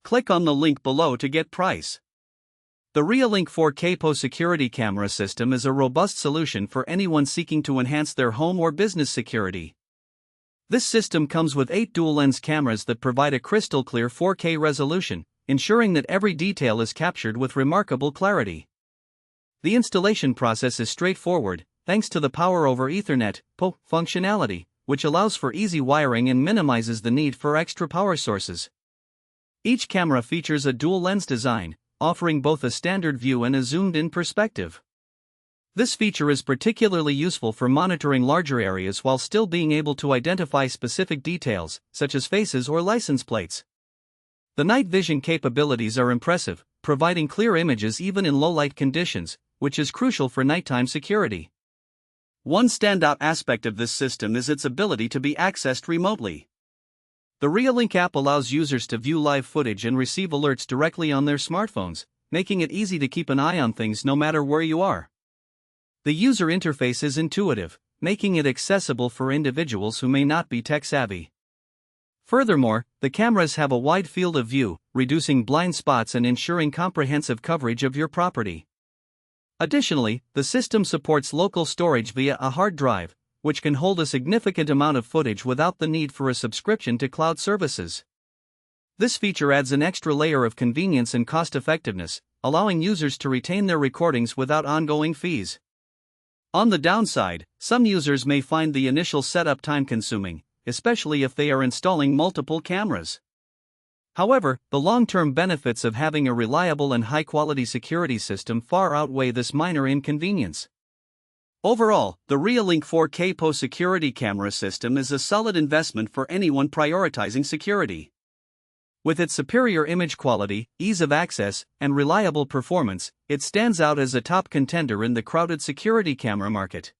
Click on the link below to get price. The Reolink 4K PoE Security Camera System is a robust solution for anyone seeking to enhance their home or business security. This system comes with 8 dual-lens cameras that provide a crystal-clear 4K resolution, ensuring that every detail is captured with remarkable clarity. The installation process is straightforward, thanks to the Power over Ethernet (PoE) functionality, which allows for easy wiring and minimizes the need for extra power sources. Each camera features a dual-lens design, offering both a standard view and a zoomed-in perspective. This feature is particularly useful for monitoring larger areas while still being able to identify specific details, such as faces or license plates. The night vision capabilities are impressive, providing clear images even in low-light conditions, which is crucial for nighttime security. One standout aspect of this system is its ability to be accessed remotely. The Reolink app allows users to view live footage and receive alerts directly on their smartphones, making it easy to keep an eye on things no matter where you are. The user interface is intuitive, making it accessible for individuals who may not be tech-savvy. Furthermore, the cameras have a wide field of view, reducing blind spots and ensuring comprehensive coverage of your property. Additionally, the system supports local storage via a hard drive, which can hold a significant amount of footage without the need for a subscription to cloud services. This feature adds an extra layer of convenience and cost-effectiveness, allowing users to retain their recordings without ongoing fees. On the downside, some users may find the initial setup time-consuming, especially if they are installing multiple cameras. However, the long-term benefits of having a reliable and high-quality security system far outweigh this minor inconvenience. Overall, the Reolink 4K PoE Security Camera System is a solid investment for anyone prioritizing security. With its superior image quality, ease of access, and reliable performance, it stands out as a top contender in the crowded security camera market.